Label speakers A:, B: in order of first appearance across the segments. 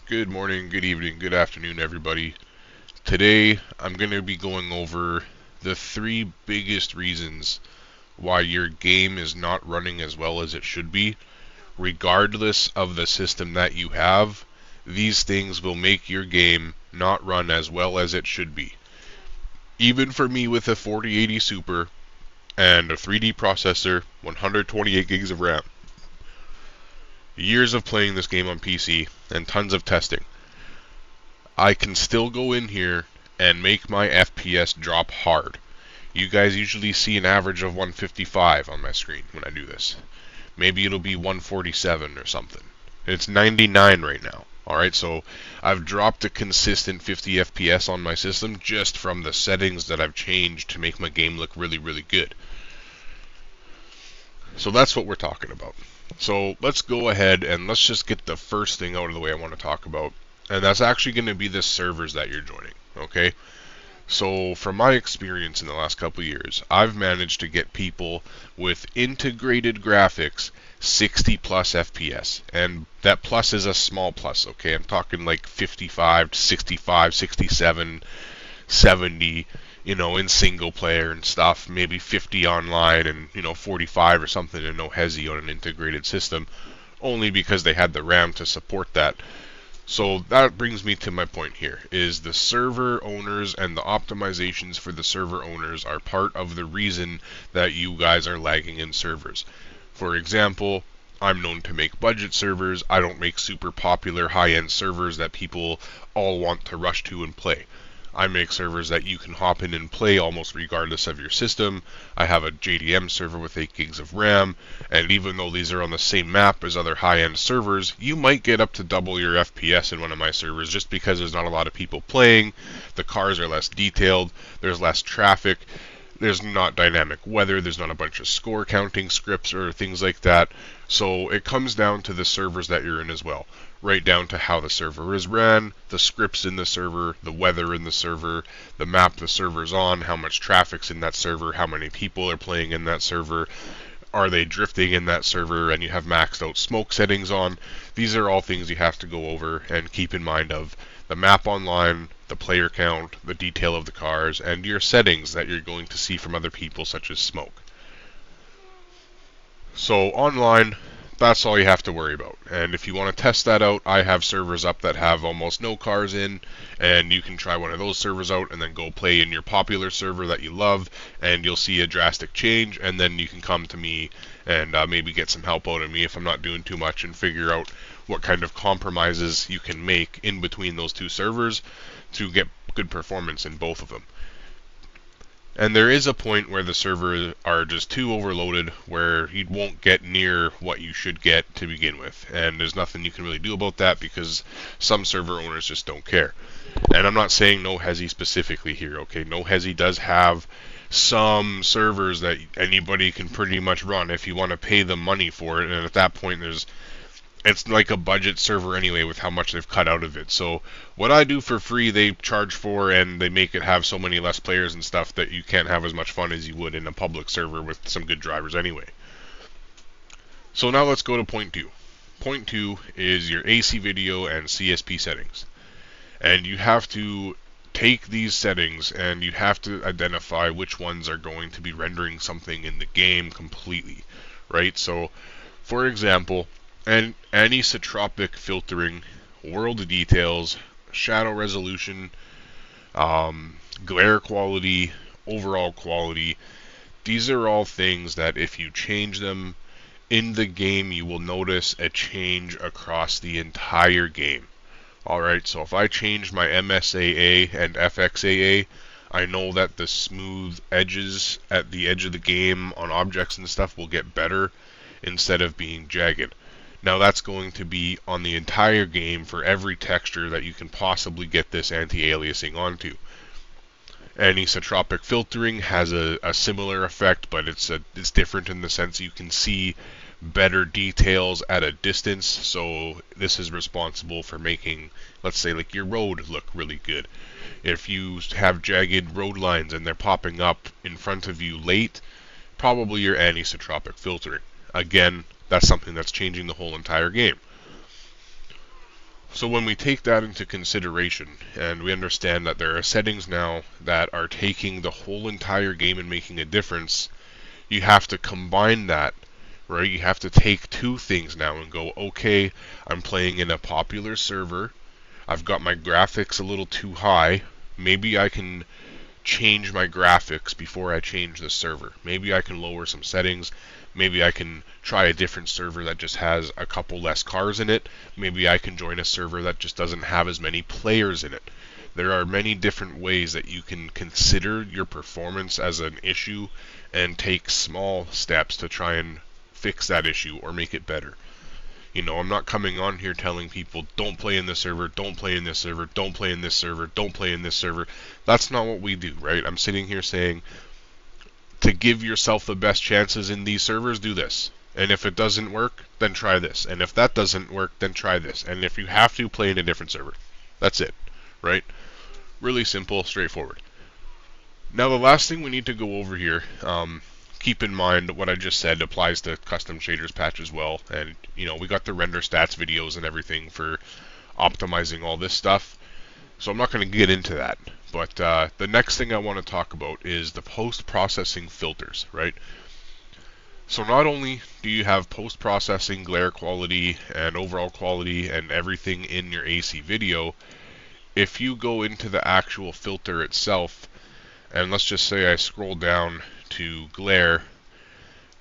A: Good morning, good evening, good afternoon, everybody. Today, I'm going to be going over the 3 biggest reasons why your game is not running as well as it should be. Regardless of the system that you have, these things will make your game not run as well as it should be. Even for me with a 4080 Super and a 3D processor, 128 gigs of RAM, years of playing this game on PC, and tons of testing, I can still go in here and make my FPS drop hard. You guys usually see an average of 155 on my screen when I do this. Maybe it'll be 147 or something. It's 99 right now. Alright, so I've dropped a consistent 50 FPS on my system just from the settings that I've changed to make my game look really, really good. So that's what we're talking about. So let's go ahead and let's just get the first thing out of the way I want to talk about. And that's actually going to be the servers that you're joining, okay? So from my experience in the last couple years, I've managed to get people with integrated graphics 60 plus FPS. And that plus is a small plus, okay? I'm talking like 55, 65, 67, 70, in single player and stuff, maybe 50 online and, 45 or something and no hesi on an integrated system, only because they had the RAM to support that. So that brings me to my point here, is the server owners and the optimizations for the server owners are part of the reason that you guys are lagging in servers. For example, I'm known to make budget servers. I don't make super popular high-end servers that people all want to rush to and play. I make servers that you can hop in and play almost regardless of your system. I have a JDM server with 8 gigs of RAM, and even though these are on the same map as other high-end servers, you might get up to double your FPS in one of my servers just because there's not a lot of people playing, the cars are less detailed, there's less traffic, there's not dynamic weather, there's not a bunch of score counting scripts or things like that. So it comes down to the servers that you're in as well. Right down to how the server is ran, the scripts in the server, the weather in the server, the map the server's on, how much traffic's in that server, how many people are playing in that server, are they drifting in that server, and you have maxed out smoke settings on. These are all things you have to go over and keep in mind of the map online, the player count, the detail of the cars, and your settings that you're going to see from other people such as smoke. So online, that's all you have to worry about. And if you want to test that out, I have servers up that have almost no cars in, and you can try one of those servers out and then go play in your popular server that you love, and you'll see a drastic change, and then you can come to me and maybe get some help out of me if I'm not doing too much and figure out what kind of compromises you can make in between those two servers to get good performance in both of them. And there is a point where the servers are just too overloaded where you won't get near what you should get to begin with. And there's nothing you can really do about that because some server owners just don't care. And I'm not saying no hesi specifically here, okay? No hesi does have some servers that anybody can pretty much run if you want to pay them money for it. And at that point, it's like a budget server anyway with how much they've cut out of it. So what I do for free, they charge for, and they make it have so many less players and stuff that you can't have as much fun as you would in a public server with some good drivers anyway. So now let's go to point 2. Point 2 is your AC video and CSP settings. And you have to take these settings and you have to identify which ones are going to be rendering something in the game completely, right? So for example, and anisotropic filtering, world details, shadow resolution, glare quality, overall quality. These are all things that if you change them in the game, you will notice a change across the entire game. Alright, so if I change my MSAA and FXAA, I know that the smooth edges at the edge of the game on objects and stuff will get better instead of being jagged. Now that's going to be on the entire game for every texture that you can possibly get this anti-aliasing onto. Anisotropic filtering has a similar effect, but it's different in the sense you can see better details at a distance. So this is responsible for making, let's say, like your road look really good. If you have jagged road lines and they're popping up in front of you late, probably your anisotropic filtering. Again, that's something that's changing the whole entire game. So when we take that into consideration, and we understand that there are settings now that are taking the whole entire game and making a difference, you have to combine that, right? You have to take two things now and go, okay, I'm playing in a popular server, I've got my graphics a little too high, maybe I can change my graphics before I change the server. Maybe I can lower some settings. Maybe I can try a different server that just has a couple less cars in it. Maybe I can join a server that just doesn't have as many players in it. There are many different ways that you can consider your performance as an issue and take small steps to try and fix that issue or make it better. You know, I'm not coming on here telling people, don't play in this server, don't play in this server, don't play in this server, don't play in this server. That's not what we do, right? I'm sitting here saying, to give yourself the best chances in these servers, do this. And if it doesn't work, then try this. And if that doesn't work, then try this. And if you have to, play in a different server. That's it, right? Really simple, straightforward. Now the last thing we need to go over here, keep in mind what I just said applies to custom shaders patch as well. And, you know, we got the render stats videos and everything for optimizing all this stuff. So I'm not going to get into that. But the next thing I want to talk about is the post-processing filters, right? So not only do you have post-processing glare quality and overall quality and everything in your AC video, if you go into the actual filter itself, and let's just say I scroll down to glare,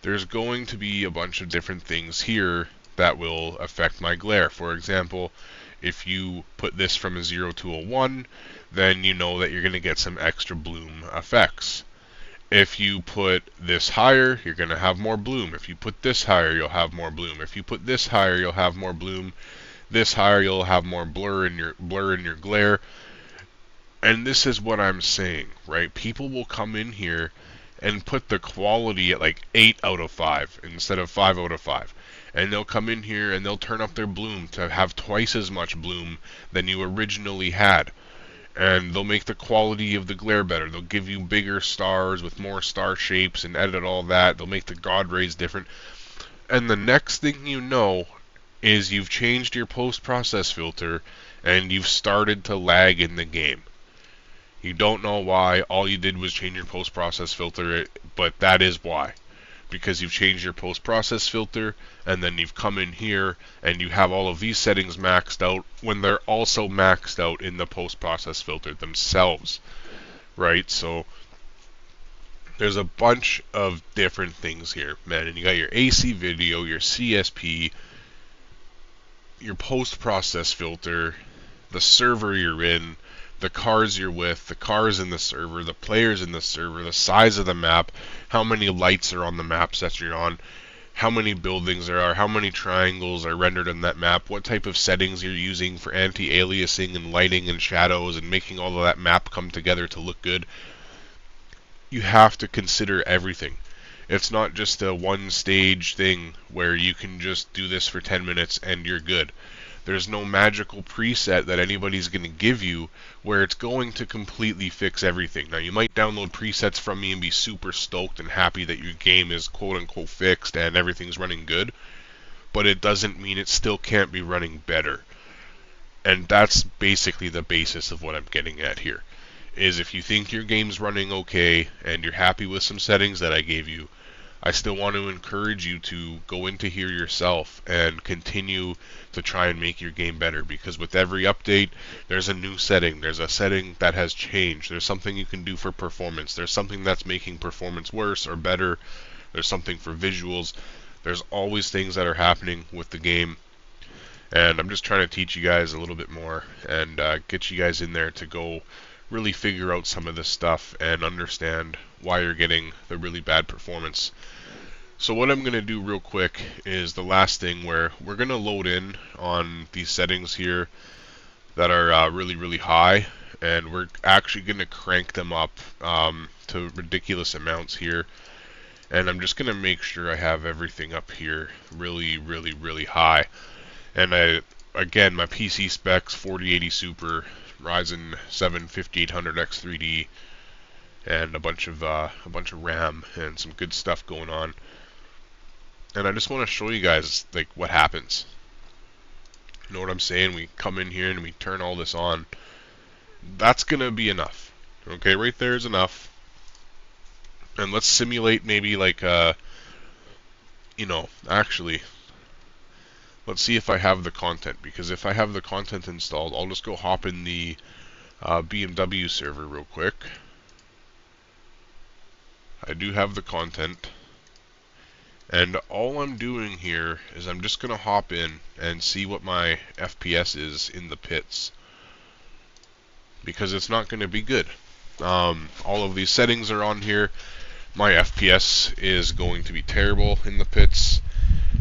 A: there's going to be a bunch of different things here that will affect my glare. For example, if you put this from a 0 to a 1, then you know that you're going to get some extra bloom effects. If you put this higher, you're going to have more bloom. If you put this higher, you'll have more bloom. If you put this higher, you'll have more bloom. This higher, you'll have more blur in your glare. And this is what I'm saying, right? People will come in here and put the quality at like 8 out of 5 instead of 5 out of 5. And they'll come in here and they'll turn up their bloom to have twice as much bloom than you originally had. And they'll make the quality of the glare better. They'll give you bigger stars with more star shapes and edit all that. They'll make the God rays different. And the next thing you know is you've changed your post-process filter and you've started to lag in the game. You don't know why. All you did was change your post-process filter, but that is why. Because you've changed your post-process filter, and then you've come in here, and you have all of these settings maxed out, when they're also maxed out in the post-process filter themselves. Right? So, there's a bunch of different things here, man. And you got your AC video, your CSP, your post-process filter, the server you're in, the cars you're with, the cars in the server, the players in the server, the size of the map, how many lights are on the maps that you're on, how many buildings there are, how many triangles are rendered on that map, what type of settings you're using for anti-aliasing and lighting and shadows and making all of that map come together to look good. You have to consider everything. It's not just a one-stage thing where you can just do this for 10 minutes and you're good. There's no magical preset that anybody's going to give you where it's going to completely fix everything. Now, you might download presets from me and be super stoked and happy that your game is quote-unquote fixed and everything's running good, but it doesn't mean it still can't be running better. And that's basically the basis of what I'm getting at here, is if you think your game's running okay and you're happy with some settings that I gave you, I still want to encourage you to go into here yourself and continue to try and make your game better, because with every update there's a new setting, there's a setting that has changed, there's something you can do for performance, there's something that's making performance worse or better, there's something for visuals, there's always things that are happening with the game. And I'm just trying to teach you guys a little bit more and get you guys in there to go really figure out some of this stuff and understand why you're getting the really bad performance. So what I'm going to do real quick is the last thing where we're going to load in on these settings here that are really, really high, and we're actually going to crank them up to ridiculous amounts here. And I'm just going to make sure I have everything up here really, really, really high. And again, my PC specs 4080 Super, Ryzen 7 5800X 3D, and a bunch of RAM and some good stuff going on. And I just want to show you guys like what happens. You know what I'm saying? We come in here and we turn all this on. That's going to be enough. Okay, right there is enough. And let's simulate maybe like, actually, let's see if I have the content. Because if I have the content installed, I'll just go hop in the BMW server real quick. I do have the content. And all I'm doing here is I'm just going to hop in and see what my FPS is in the pits. Because it's not going to be good. All of these settings are on here. My FPS is going to be terrible in the pits.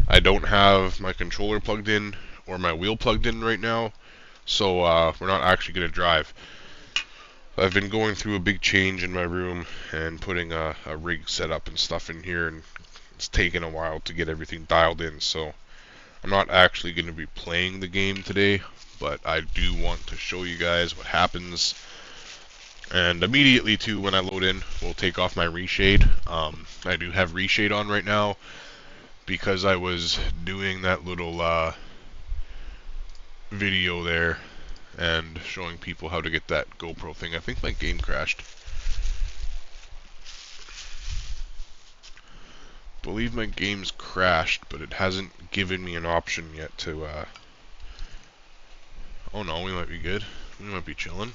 A: I don't have my controller plugged in or my wheel plugged in right now. So we're not actually going to drive. I've been going through a big change in my room and putting a rig setup and stuff in here, and it's taken a while to get everything dialed in, so I'm not actually going to be playing the game today, but I do want to show you guys what happens. And immediately too, when I load in, we'll take off my reshade. I do have reshade on right now because I was doing that little video there and showing people how to get that GoPro thing. I think my game crashed. I believe my game's crashed, but it hasn't given me an option yet to oh no, we might be good. We might be chilling.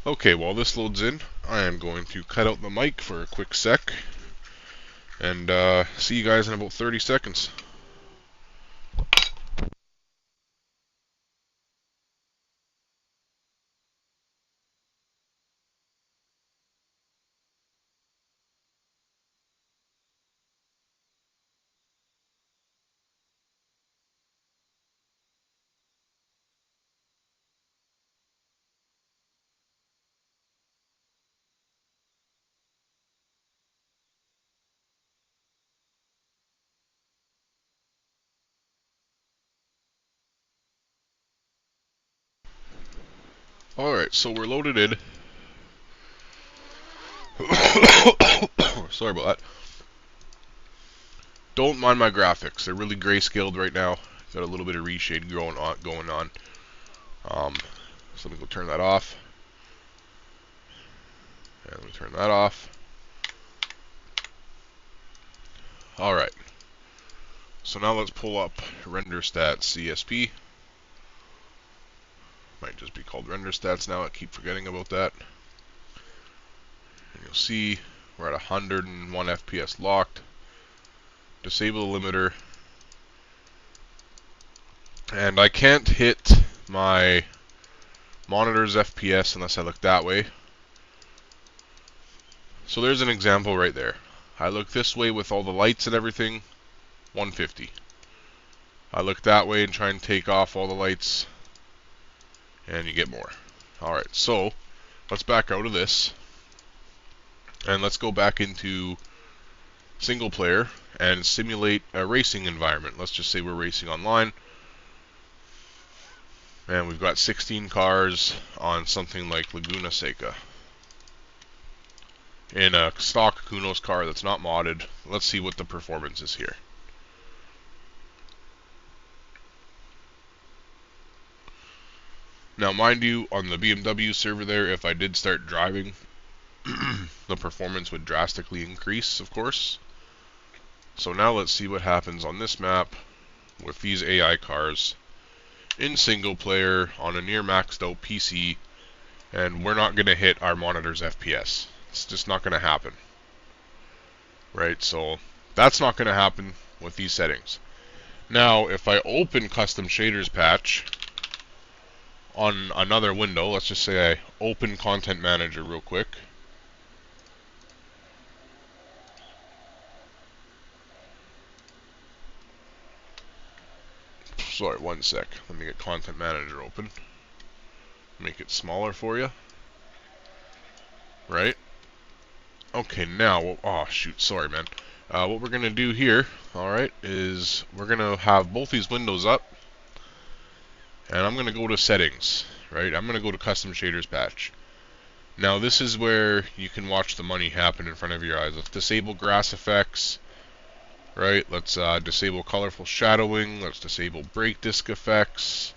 A: Okay, while this loads in, I am going to cut out the mic for a quick sec and see you guys in about 30 seconds. Alright, so we're loaded in. Sorry about that. Don't mind my graphics. They're really grayscaled right now. Got a little bit of reshade going on. So let me go turn that off. And let me turn that off. Alright. So now let's pull up RenderStats CSP. Might just be called RenderStats now. I keep forgetting about that. And you'll see we're at 101 FPS locked. Disable the limiter. And I can't hit my monitor's FPS unless I look that way. So there's an example right there. I look this way with all the lights and everything, 150. I look that way and try and take off all the lights, and you get more. Alright, so let's back out of this. And let's go back into single player and simulate a racing environment. Let's just say we're racing online. And we've got 16 cars on something like Laguna Seca. In a stock Kunos car that's not modded. Let's see what the performance is here. Now mind you, on the BMW server there, if I did start driving, the performance would drastically increase, of course. So now let's see what happens on this map with these AI cars in single player on a near maxed out PC, and we're not going to hit our monitor's FPS. It's just not going to happen. Right, so that's not going to happen with these settings. Now, if I open Custom Shaders Patch on another window, let's just say I open Content Manager real quick. Sorry, one sec. Let me get Content Manager open. Make it smaller for you. Right? Okay, now, oh shoot, sorry man. What we're going to do here, alright, is we're going to have both these windows up. And I'm going to go to Settings, right? I'm going to go to Custom Shaders Patch. Now this is where you can watch the money happen in front of your eyes. Let's disable grass effects. right? Let's disable colorful shadowing. Let's disable brake disc effects.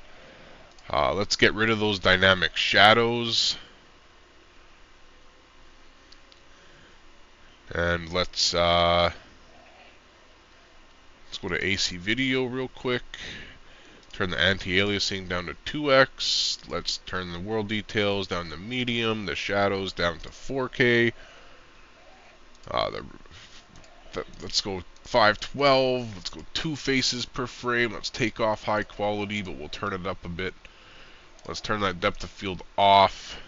A: Let's get rid of those dynamic shadows. And let's go to AC video real quick. Turn the anti-aliasing down to 2x. Let's turn the world details down to medium. The shadows down to 4K. Let's go 512. Let's go 2 faces per frame. Let's take off high quality, but we'll turn it up a bit. Let's turn that depth of field off.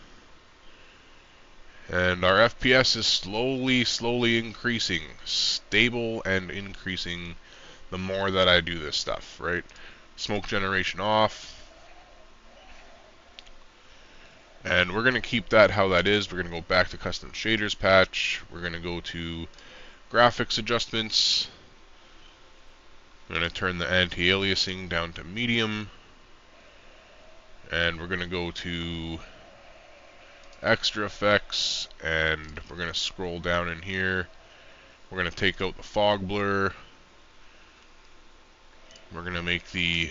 A: And our FPS is slowly increasing. Stable and increasing the more that I do this stuff, right? Smoke generation off. And we're going to keep that how that is. We're going to go back to custom shaders patch. We're going to go to graphics adjustments. I'm going to turn the anti-aliasing down to medium. And we're going to go to extra effects, and we're going to scroll down in here. We're going to take out the fog blur. We're going to make the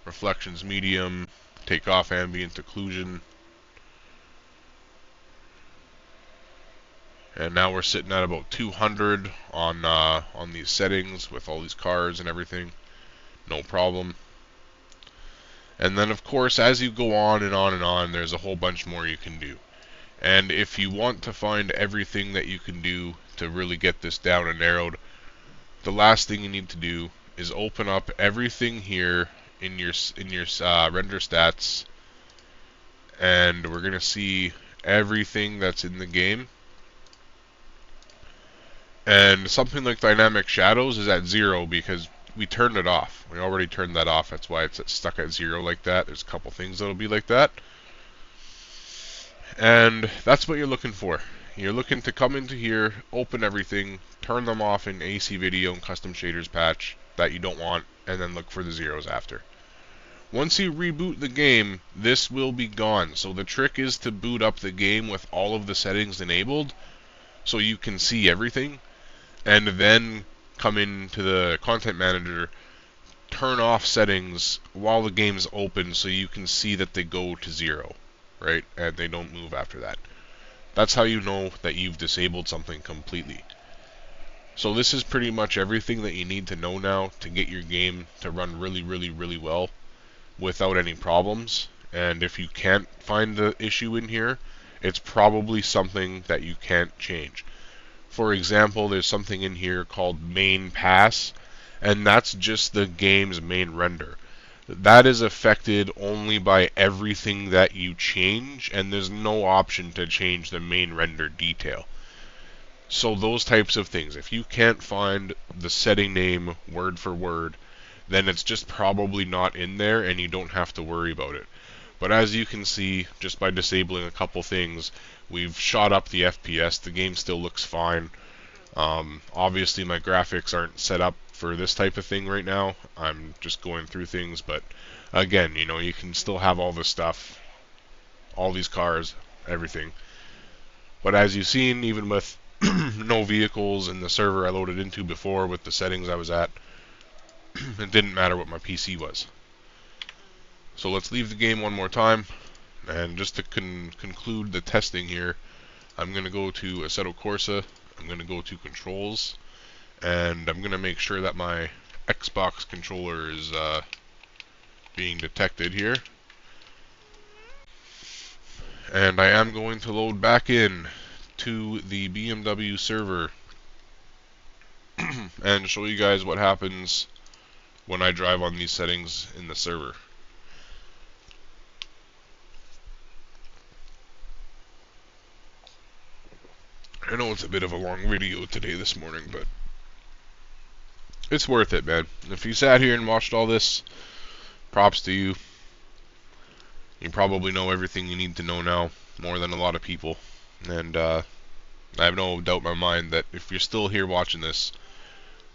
A: reflections medium, take off ambient occlusion. And now we're sitting at about 200 on these settings with all these cars and everything. No problem. And then, of course, as you go on and on and on, there's a whole bunch more you can do. And if you want to find everything that you can do to really get this down and narrowed, the last thing you need to do is open up everything here in your render stats, and we're going to see everything that's in the game. And something like dynamic shadows is at 0 because we turned it off. We already turned that off. That's why it's stuck at 0 like that. There's a couple things that'll be like that. And that's what you're looking for. You're looking to come into here, open everything, turn them off in AC video and custom shaders patch that you don't want, and then look for the zeros after. Once you reboot the game, this will be gone. So the trick is to boot up the game with all of the settings enabled so you can see everything. And then come into the content manager, turn off settings while the game's open so you can see that they go to 0, right? And they don't move after that. That's how you know that you've disabled something completely. So this is pretty much everything that you need to know now to get your game to run really well without any problems. And if you can't find the issue in here, it's probably something that you can't change. For example, there's something in here called main pass, and that's just the game's main render. That is affected only by everything that you change, and there's no option to change the main render detail. So those types of things, if you can't find the setting name word for word, then it's just probably not in there and you don't have to worry about it. But as you can see, just by disabling a couple things, we've shot up the FPS. The game still looks fine. Obviously my graphics aren't set up for this type of thing right now. I'm just going through things, but again, you know, you can still have all this stuff, all these cars, everything. But as you've seen, even with no vehicles in the server I loaded into before with the settings I was at, it didn't matter what my PC was. So let's leave the game one more time, and just to conclude the testing here, I'm going to go to Assetto Corsa, I'm going to go to controls, and I'm going to make sure that my Xbox controller is being detected here. And I am going to load back in to the BMW server and show you guys what happens when I drive on these settings in the server. I know it's a bit of a long video today this morning, but it's worth it, man. If you sat here and watched all this, props to you. You probably know everything you need to know now, more than a lot of people. And I have no doubt in my mind that if you're still here watching this,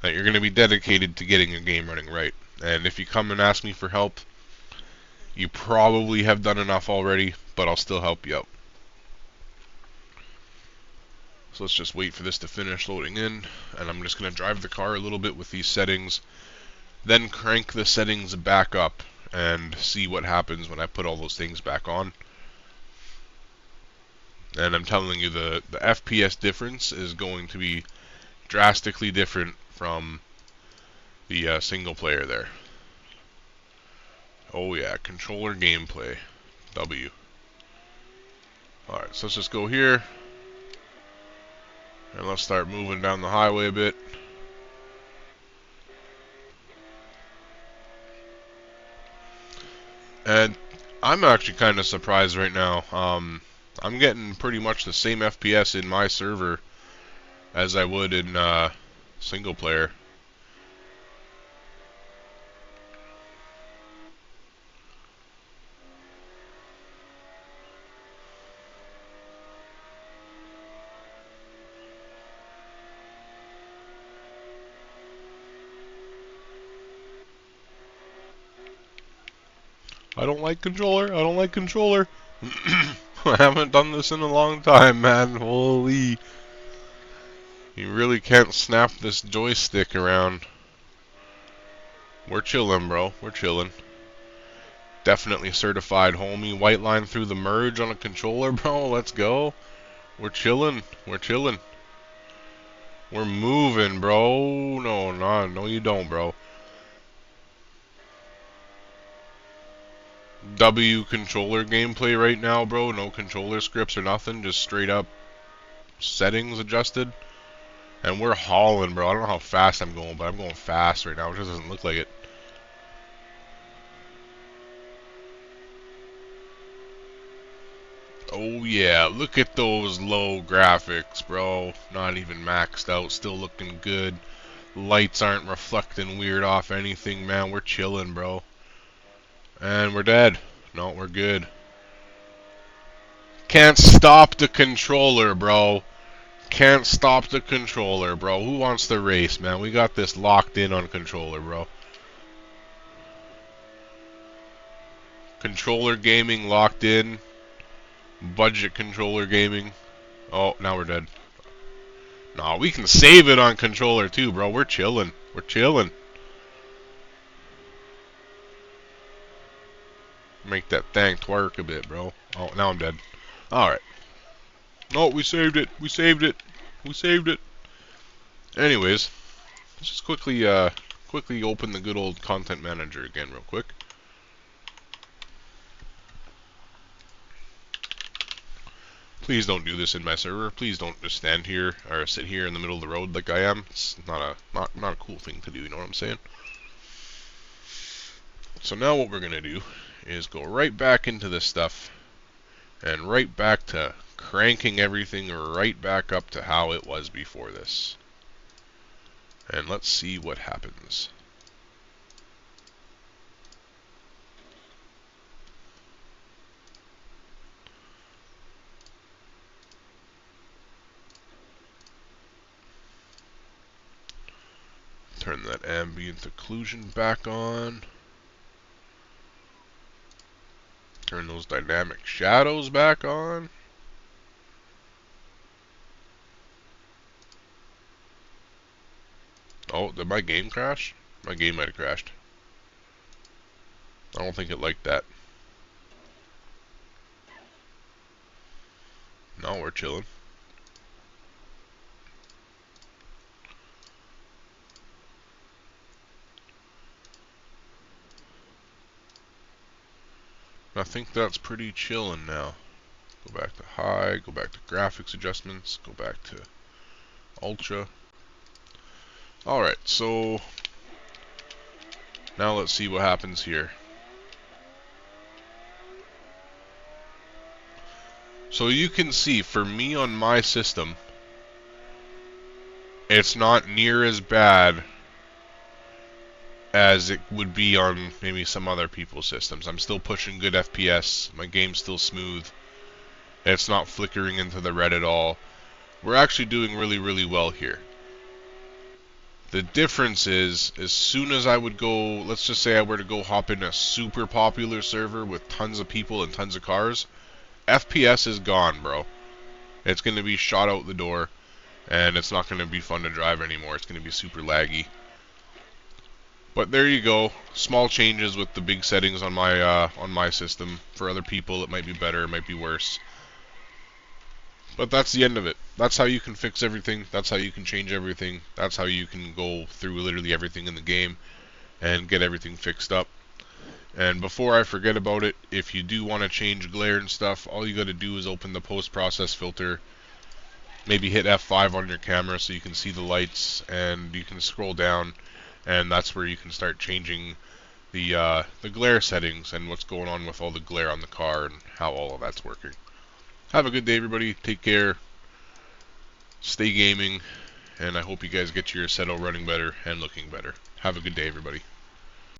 A: that you're going to be dedicated to getting your game running right. And if you come and ask me for help, you probably have done enough already, but I'll still help you out. So let's just wait for this to finish loading in, and I'm just going to drive the car a little bit with these settings, then crank the settings back up and see what happens when I put all those things back on. And I'm telling you, the FPS difference is going to be drastically different from the single player there. Oh yeah, controller gameplay, W. Alright, so let's just go here, and let's start moving down the highway a bit. And I'm actually kind of surprised right now. I'm getting pretty much the same FPS in my server as I would in single player. I don't like controller. I don't like controller. I haven't done this in a long time, man. Holy. You really can't snap this joystick around. We're chillin', bro. We're chillin'. Definitely certified, homie. White line through the merge on a controller, bro. Let's go. We're chillin'. We're chillin'. We're moving, bro. No, you don't, bro. W controller gameplay right now, bro. No controller scripts or nothing. Just straight up settings adjusted. And we're hauling, bro. I don't know how fast I'm going, but I'm going fast right now. It just doesn't look like it. Oh yeah, look at those low graphics, bro. Not even maxed out, still looking good. Lights aren't reflecting weird off anything, man. We're chilling, bro. And we're dead. No, we're good. Can't stop the controller, bro. Can't stop the controller, bro. Who wants the race, man? We got this locked in on controller, bro. Controller gaming locked in. Budget controller gaming. Oh, now we're dead. Nah, we can save it on controller too, bro. We're chilling. We're chilling. Make that thing twerk a bit, bro. Oh, now I'm dead. Alright. No, we saved it. We saved it. We saved it. Anyways, let's just quickly open the good old content manager again real quick. Please don't do this in my server. Please don't just stand here or sit here in the middle of the road like I am. It's not a cool thing to do, you know what I'm saying? So now what we're gonna do is go right back into this stuff and right back to cranking everything right back up to how it was before this. And let's see what happens. Turn that ambient occlusion back on. Turn those dynamic shadows back on. Oh, did my game crash? My game might have crashed. I don't think it liked that. No, we're chilling. I think that's pretty chillin' now. Go back to high, go back to graphics adjustments, go back to ultra. Alright, so now let's see what happens here. So you can see, for me on my system, it's not near as bad as it would be on maybe some other people's systems. I'm still pushing good FPS, my game's still smooth, it's not flickering into the red at all. We're actually doing really, really well here. The difference is, as soon as I would go, let's just say I were to go hop in a super popular server with tons of people and tons of cars, FPS is gone, bro. It's going to be shot out the door. and it's not going to be fun to drive anymore. It's going to be super laggy. But there you go. Small changes with the big settings on my system. For other people, it might be better, it might be worse. But that's the end of it. That's how you can fix everything. That's how you can change everything. That's how you can go through literally everything in the game and get everything fixed up. And before I forget about it, if you do want to change glare and stuff, all you got to do is open the post-process filter. Maybe hit F5 on your camera so you can see the lights, and you can scroll down, and that's where you can start changing the glare settings and what's going on with all the glare on the car and how all of that's working. Have a good day, everybody. Take care. Stay gaming, and I hope you guys get your Assetto running better and looking better. Have a good day, everybody.